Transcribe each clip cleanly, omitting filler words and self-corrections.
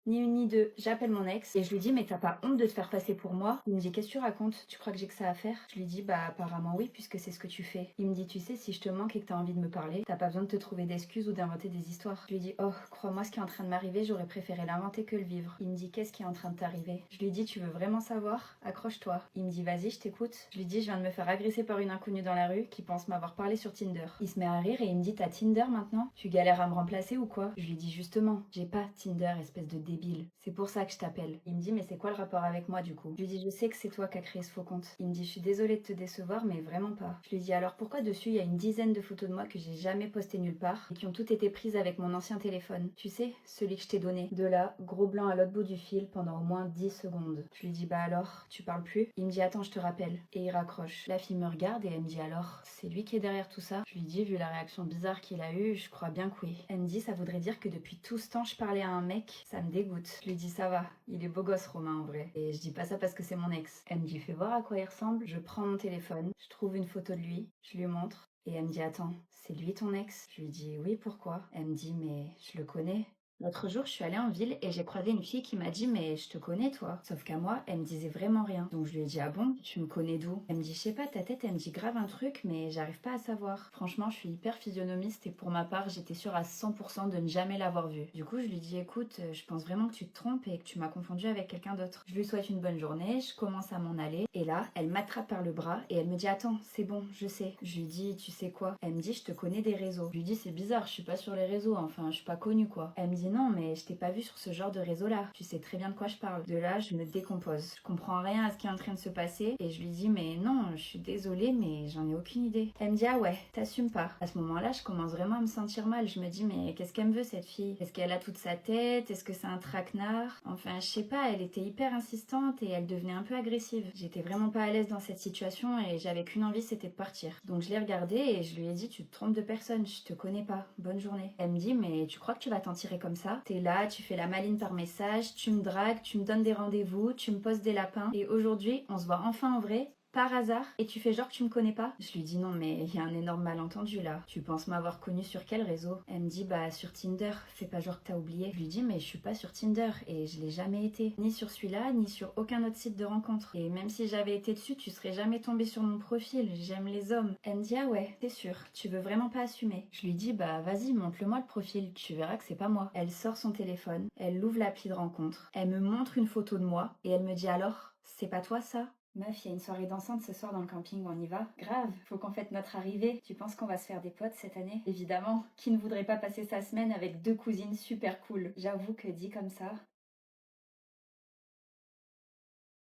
Ni une ni deux, j'appelle mon ex et je lui dis mais t'as pas honte de te faire passer pour moi? Il me dit qu'est-ce que tu racontes? Tu crois que j'ai que ça à faire? Je lui dis bah apparemment oui puisque c'est ce que tu fais. Il me dit tu sais si je te manque et que t'as envie de me parler, t'as pas besoin de te trouver d'excuses ou d'inventer des histoires. Je lui dis oh crois-moi ce qui est en train de m'arriver j'aurais préféré l'inventer que le vivre. Il me dit qu'est-ce qui est en train de t'arriver? Je lui dis tu veux vraiment savoir? Accroche-toi. Il me dit vas-y je t'écoute. Je lui dis je viens de me faire agresser par une inconnue dans la rue qui pense m'avoir parlé sur Tinder. Il se met à rire et il me dit t'as Tinder maintenant? Tu galères à me remplacer ou quoi? Je lui dis justement j'ai pas Tinder espèce de débile. C'est pour ça que je t'appelle. Il me dit mais c'est quoi le rapport avec moi du coup? Je lui dis je sais que c'est toi qui as créé ce faux compte. Il me dit je suis désolée de te décevoir mais vraiment pas. Je lui dis alors pourquoi dessus il y a une dizaine de photos de moi que j'ai jamais postées nulle part et qui ont toutes été prises avec mon ancien téléphone. Tu sais, celui que je t'ai donné. De là, gros blanc à l'autre bout du fil pendant au moins 10 secondes. Je lui dis bah alors, tu parles plus? Il me dit attends je te rappelle. Et il raccroche. La fille me regarde et elle me dit alors, c'est lui qui est derrière tout ça? Je lui dis vu la réaction bizarre qu'il a eue, je crois bien que oui. Elle me dit ça voudrait dire que depuis tout ce temps je parlais à un mec, ça me dégoûte. Je lui dis ça va, il est beau gosse Romain en vrai. Et je dis pas ça parce que c'est mon ex. Elle me dit fais voir à quoi il ressemble. Je prends mon téléphone, je trouve une photo de lui, je lui montre. Et elle me dit attends, c'est lui ton ex? Je lui dis oui pourquoi? Elle me dit mais je le connais. L'autre jour, je suis allée en ville et j'ai croisé une fille qui m'a dit mais je te connais toi. Sauf qu'à moi, elle me disait vraiment rien. Donc je lui ai dit ah bon, tu me connais d'où? Elle me dit je sais pas, ta tête elle me dit grave un truc mais j'arrive pas à savoir. Franchement, je suis hyper physionomiste et pour ma part, j'étais sûre à 100% de ne jamais l'avoir vue. Du coup, je lui dis écoute, je pense vraiment que tu te trompes et que tu m'as confondu avec quelqu'un d'autre. Je lui souhaite une bonne journée, je commence à m'en aller et là, elle m'attrape par le bras et elle me dit attends, c'est bon, je sais. Je lui dis tu sais quoi? Elle me dit je te connais des réseaux. Je lui dis c'est bizarre, je suis pas sur les réseaux, enfin je suis pas connue quoi. Elle me dit non mais je t'ai pas vu sur ce genre de réseau là, tu sais très bien de quoi je parle. De là je me décompose, je comprends rien à ce qui est en train de se passer et je lui dis mais non je suis désolée mais j'en ai aucune idée. Elle me dit ah ouais t'assumes pas. À ce moment là je commence vraiment à me sentir mal, je me dis mais qu'est-ce qu'elle me veut cette fille? Est-ce qu'elle a toute sa tête? Est-ce que c'est un traquenard? Enfin je sais pas, elle était hyper insistante et elle devenait un peu agressive. J'étais vraiment pas à l'aise dans cette situation et j'avais qu'une envie c'était de partir. Donc je l'ai regardée et je lui ai dit tu te trompes de personne, je te connais pas, bonne journée. Elle me dit mais tu crois que tu vas t'en tirer comme ça? T'es là, tu fais la maline par message, tu me dragues, tu me donnes des rendez-vous, tu me poses des lapins et aujourd'hui on se voit enfin en vrai par hasard et tu fais genre que tu me connais pas? Je lui dis non mais il y a un énorme malentendu là. Tu penses m'avoir connu sur quel réseau? Elle me dit bah sur Tinder, fais pas genre que t'as oublié. Je lui dis mais je suis pas sur Tinder et je l'ai jamais été. Ni sur celui-là, ni sur aucun autre site de rencontre. Et même si j'avais été dessus, tu serais jamais tombé sur mon profil. J'aime les hommes. Elle me dit ah ouais, t'es sûr, tu veux vraiment pas assumer? Je lui dis bah vas-y, montre-le-moi le profil, tu verras que c'est pas moi. Elle sort son téléphone, elle ouvre l'appli de rencontre, elle me montre une photo de moi et elle me dit alors, c'est pas toi ça? Meuf, il y a une soirée dansante ce soir dans le camping, on y va? Grave, faut qu'on fête notre arrivée. Tu penses qu'on va se faire des potes cette année? Évidemment, qui ne voudrait pas passer sa semaine avec deux cousines super cool? J'avoue que dit comme ça,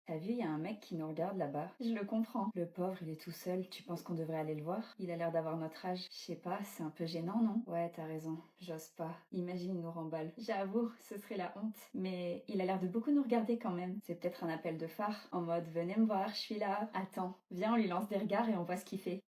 t'as vu, il y a un mec qui nous regarde là-bas. Je le comprends. Le pauvre, il est tout seul. Tu penses qu'on devrait aller le voir? Il a l'air d'avoir notre âge. Je sais pas, c'est un peu gênant, non? Ouais, t'as raison. J'ose pas. Imagine, il nous remballe. J'avoue, ce serait la honte. Mais il a l'air de beaucoup nous regarder quand même. C'est peut-être un appel de phare. En mode, venez me voir, je suis là. Attends, viens, on lui lance des regards et on voit ce qu'il fait.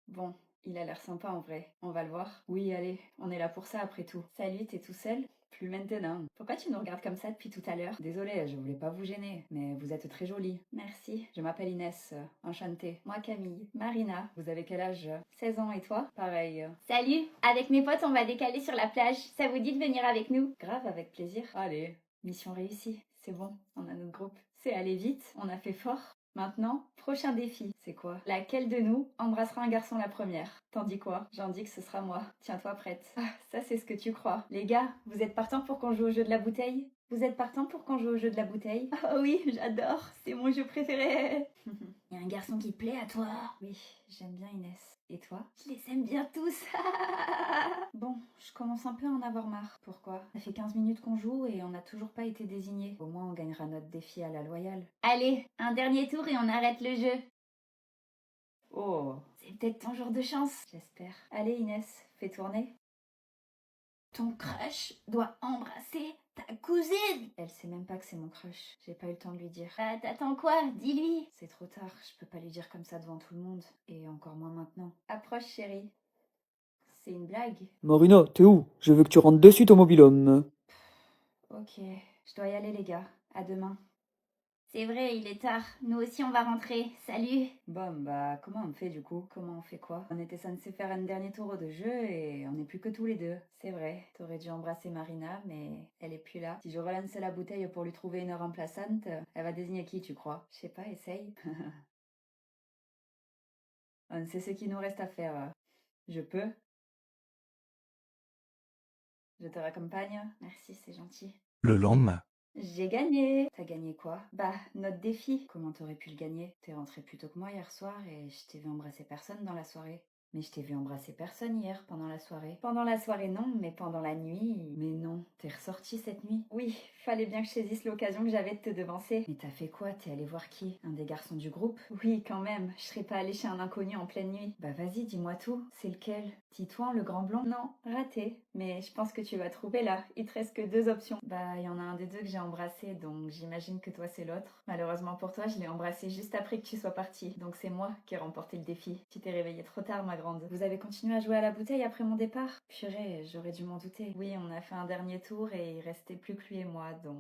Bon, il a l'air sympa en vrai. On va le voir. Oui, allez, on est là pour ça après tout. Salut, t'es tout seul? Plus maintenant. Pourquoi tu nous regardes comme ça depuis tout à l'heure? Désolée, je voulais pas vous gêner, mais vous êtes très jolie. Merci. Je m'appelle Inès, enchantée. Moi Camille. Marina. Vous avez quel âge? 16 ans et toi? Pareil. Salut, avec mes potes, on va décaler sur la plage. Ça vous dit de venir avec nous? Grave, avec plaisir. Allez. Mission réussie. C'est bon, on a notre groupe. C'est aller vite, on a fait fort. Maintenant, prochain défi. C'est quoi? Laquelle de nous embrassera un garçon la première? T'en dis quoi? J'en dis que ce sera moi. Tiens-toi prête. Ah, ça c'est ce que tu crois. Les gars, vous êtes partants pour qu'on joue au jeu de la bouteille? Vous êtes partants pour qu'on joue au jeu de la bouteille? Oh oui, j'adore. C'est mon jeu préféré. Y a un garçon qui te plaît à toi? Oui, j'aime bien Inès. Et toi? Je les aime bien tous. Bon, je commence un peu à en avoir marre. Pourquoi? Ça fait 15 minutes qu'on joue et on n'a toujours pas été désigné. Au moins on gagnera notre défi à la loyale. Allez, un dernier tour et on arrête le jeu. Oh, C'est peut-être ton jour de chance. j'espère. Allez Inès, fais tourner. Ton crush doit embrasser ta cousine. Elle sait même pas que c'est mon crush. J'ai pas eu le temps de lui dire. Bah, t'attends quoi? Dis-lui. C'est trop tard, je peux pas lui dire comme ça devant tout le monde. Et encore moins maintenant. Approche chérie. C'est une blague? Marina, t'es où? Je veux que tu rentres de suite au mobil-homme. Ok, je dois y aller les gars. À demain. C'est vrai, il est tard. Nous aussi, on va rentrer. Salut. Bon, bah, comment on fait du coup? Comment on fait quoi? On était censé faire un dernier tour de jeu et on n'est plus que tous les deux. C'est vrai, t'aurais dû embrasser Marina, mais elle est plus là. Si je relance la bouteille pour lui trouver une remplaçante, elle va désigner qui, tu crois? Je sais pas, essaye. On sait ce qu'il nous reste à faire. Je peux? Je te raccompagne? Merci, c'est gentil. Le lendemain. J'ai gagné! T'as gagné quoi? Bah, notre défi. Comment t'aurais pu le gagner? T'es rentré plus tôt que moi hier soir et je t'ai vu embrasser personne dans la soirée. Mais je t'ai vu embrasser personne hier pendant la soirée. Pendant la soirée non, mais pendant la nuit... Mais non, t'es ressorti cette nuit? Oui, fallait bien que je saisisse l'occasion que j'avais de te devancer. Mais t'as fait quoi? T'es allé voir qui? Un des garçons du groupe? Oui, quand même, je serais pas allée chez un inconnu en pleine nuit. Bah vas-y, dis-moi tout. C'est lequel? Titouan, le grand blond? Non, raté. Mais je pense que tu vas trouver là. Il te reste que 2 options. Bah, il y en a un des deux que j'ai embrassé, donc j'imagine que toi c'est l'autre. Malheureusement pour toi, je l'ai embrassé juste après que tu sois partie. Donc c'est moi qui ai remporté le défi. Tu t'es réveillée trop tard, ma grande. Vous avez continué à jouer à la bouteille après mon départ? Purée, j'aurais dû m'en douter. Oui, on a fait un dernier tour et il restait plus que lui et moi, donc...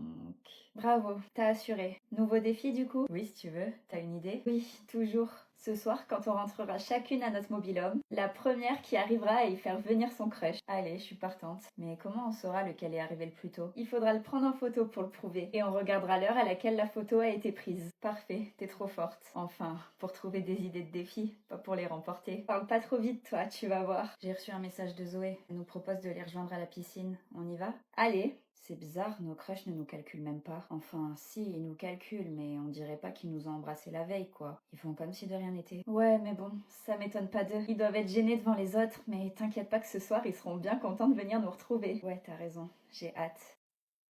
Bravo, t'as assuré. Nouveau défi du coup? Oui, si tu veux. T'as une idée? Oui, toujours. Ce soir, quand on rentrera chacune à notre mobil-home, la première qui arrivera à y faire venir son crush. Allez, je suis partante. Mais comment on saura lequel est arrivé le plus tôt? Il faudra le prendre en photo pour le prouver. Et on regardera l'heure à laquelle la photo a été prise. Parfait, t'es trop forte. Enfin, pour trouver des idées de défis, pas pour les remporter. Parle pas trop vite, toi, tu vas voir. J'ai reçu un message de Zoé. Elle nous propose de les rejoindre à la piscine. On y va? Allez! C'est bizarre, nos crushs ne nous calculent même pas. Enfin, si, ils nous calculent, mais on dirait pas qu'ils nous ont embrassés la veille, quoi. Ils font comme si de rien n'était. Ouais, mais bon, ça m'étonne pas d'eux. Ils doivent être gênés devant les autres, mais t'inquiète pas que ce soir, ils seront bien contents de venir nous retrouver. Ouais, t'as raison, j'ai hâte.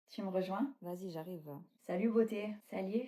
Tu me rejoins? Vas-y, j'arrive. Salut, beauté. Salut.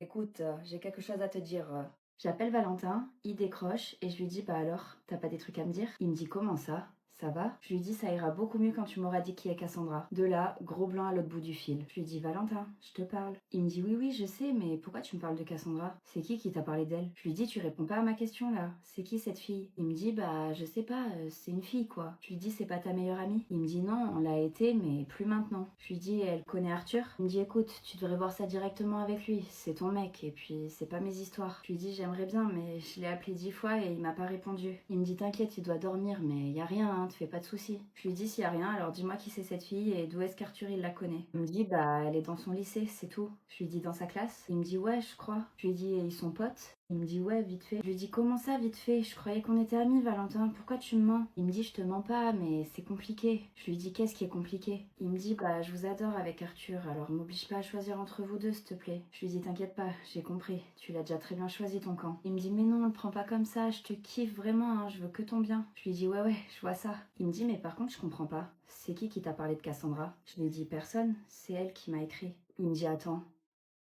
Écoute, j'ai quelque chose à te dire. J'appelle Valentin, il décroche et je lui dis bah alors, t'as pas des trucs à me dire? Il me dit comment ça? Ça va? Je lui dis ça ira beaucoup mieux quand tu m'auras dit qui est Cassandra. De là, gros blanc à l'autre bout du fil. Je lui dis Valentin, je te parle. Il me dit oui oui je sais mais pourquoi tu me parles de Cassandra? C'est qui t'a parlé d'elle? Je lui dis tu réponds pas à ma question là. C'est qui cette fille? Il me dit bah je sais pas, c'est une fille quoi. Je lui dis c'est pas ta meilleure amie? Il me dit non, on l'a été mais plus maintenant. Je lui dis elle connaît Arthur? Il me dit écoute, tu devrais voir ça directement avec lui. C'est ton mec et puis c'est pas mes histoires. Je lui dis j'aimerais bien mais je l'ai appelé 10 fois et il m'a pas répondu. Il me dit t'inquiète il doit dormir mais y a rien hein, te fais pas de soucis. Je lui dis s'il y a rien alors dis-moi qui c'est cette fille et d'où est-ce qu'Arthur il la connaît. Il me dit bah elle est dans son lycée c'est tout. Je lui dis dans sa classe. Il me dit ouais je crois. Je lui dis et ils sont potes. Il me dit ouais vite fait. Je lui dis comment ça vite fait? Je croyais qu'on était amis Valentin, pourquoi tu me mens? Il me dit je te mens pas mais c'est compliqué. Je lui dis qu'est-ce qui est compliqué? Il me dit bah je vous adore avec Arthur alors m'oblige pas à choisir entre vous deux s'il te plaît. Je lui dis t'inquiète pas, j'ai compris, tu l'as déjà très bien choisi ton camp. Il me dit mais non le prends pas comme ça, je te kiffe vraiment hein, je veux que ton bien. Je lui dis ouais je vois ça. Il me dit mais par contre je comprends pas. C'est qui t'a parlé de Cassandra? Je lui dis personne, c'est elle qui m'a écrit. Il me dit attends,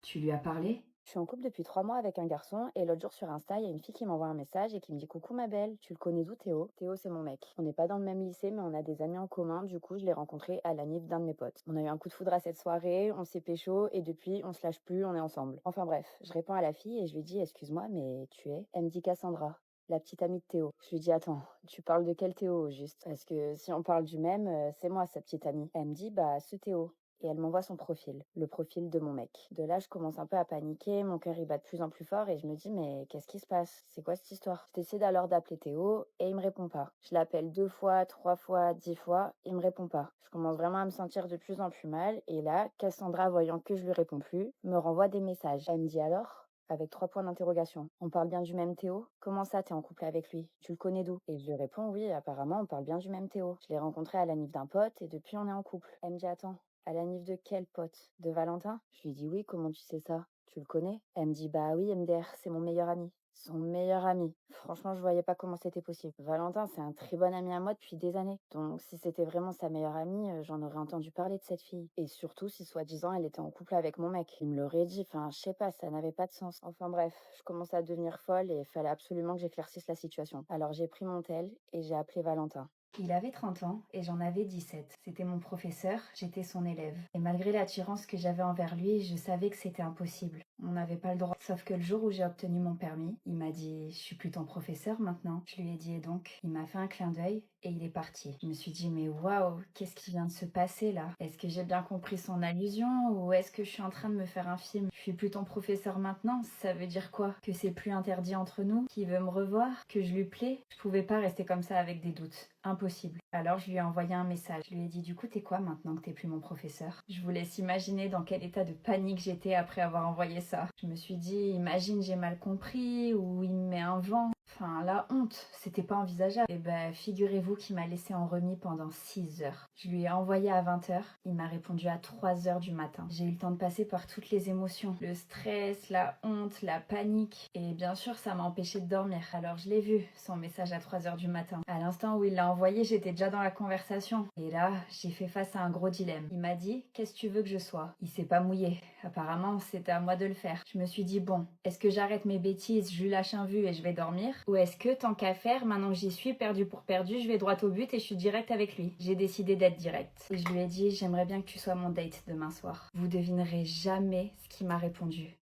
tu lui as parlé? Je suis en couple depuis 3 mois avec un garçon et l'autre jour sur Insta, il y a une fille qui m'envoie un message et qui me dit coucou ma belle, tu le connais d'où Théo? Théo c'est mon mec. On n'est pas dans le même lycée mais on a des amis en commun, du coup je l'ai rencontré à l'anniv d'un de mes potes. On a eu un coup de foudre à cette soirée, on s'est pécho et depuis on se lâche plus, on est ensemble. Enfin bref, je réponds à la fille et je lui dis excuse-moi mais tu es? Elle me dit Cassandra. La petite amie de Théo. Je lui dis attends, tu parles de quel Théo au juste? Parce que si on parle du même, c'est moi sa petite amie. Elle me dit bah ce Théo et elle m'envoie son profil, le profil de mon mec. De là, je commence un peu à paniquer, mon cœur il bat de plus en plus fort et je me dis mais qu'est-ce qui se passe? C'est quoi cette histoire? Je décide alors d'appeler Théo et il me répond pas. Je l'appelle 2 fois, 3 fois, 10 fois, il me répond pas. Je commence vraiment à me sentir de plus en plus mal et là, Cassandra, voyant que je lui réponds plus, me renvoie des messages. Elle me dit alors avec 3 points d'interrogation. On parle bien du même Théo? Comment ça, t'es en couple avec lui? Tu le connais d'où? Et je lui réponds oui, apparemment on parle bien du même Théo. Je l'ai rencontré à l'anniv d'un pote et depuis on est en couple. Elle me dit attends, à l'anniv de quel pote? De Valentin? Je lui dis oui, comment tu sais ça? Tu le connais? Elle me dit bah oui, MDR, c'est mon meilleur ami. Son meilleur ami. Franchement, je voyais pas comment c'était possible. Valentin, c'est un très bon ami à moi depuis des années. Donc, si c'était vraiment sa meilleure amie, j'en aurais entendu parler de cette fille. Et surtout, si soi-disant, elle était en couple avec mon mec. Il me l'aurait dit. Enfin, je sais pas, ça n'avait pas de sens. Enfin bref, je commençais à devenir folle et il fallait absolument que j'éclaircisse la situation. Alors, j'ai pris mon tel et j'ai appelé Valentin. Il avait 30 ans et j'en avais 17. C'était mon professeur, j'étais son élève. Et malgré l'attirance que j'avais envers lui, je savais que c'était impossible. On n'avait pas le droit. Sauf que le jour où j'ai obtenu mon permis, il m'a dit « Je suis plus ton professeur maintenant ». Je lui ai dit « Et donc ?» Il m'a fait un clin d'œil et il est parti. Je me suis dit « Mais waouh, qu'est-ce qui vient de se passer là? Est-ce que j'ai bien compris son allusion ou est-ce que je suis en train de me faire un film? Je suis plus ton professeur maintenant, ça veut dire quoi? Que c'est plus interdit entre nous? Qu'il veut me revoir? Que je lui plais ?» Je pouvais pas rester comme ça avec des doutes. Impossible. Alors je lui ai envoyé un message. Je lui ai dit « Du coup, t'es quoi maintenant que t'es plus mon professeur ?» Je vous laisse imaginer dans quel état de panique j'étais après avoir envoyé ça. Je me suis dit, imagine j'ai mal compris ou il me met un vent. Enfin, la honte, c'était pas envisageable. Et ben, figurez-vous qu'il m'a laissé en remis pendant 6 heures. Je lui ai envoyé à 20 heures, il m'a répondu à 3 heures du matin. J'ai eu le temps de passer par toutes les émotions. Le stress, la honte, la panique. Et bien sûr, ça m'a empêché de dormir. Alors je l'ai vu, son message à 3 heures du matin. À l'instant où il l'a envoyé, j'étais déjà dans la conversation. Et là, j'ai fait face à un gros dilemme. Il m'a dit, qu'est-ce que tu veux que je sois? Il s'est pas mouillé. Apparemment, c'était à moi de le faire. Je me suis dit, bon, est-ce que j'arrête mes bêtises, je lui lâche un vu et je vais dormir? Ou est-ce que, tant qu'à faire, maintenant que j'y suis, perdu pour perdu, je vais droit au but et je suis direct avec lui? J'ai décidé d'être direct. Et je lui ai dit, j'aimerais bien que tu sois mon date demain soir. Vous devinerez jamais ce qu'il m'a répondu.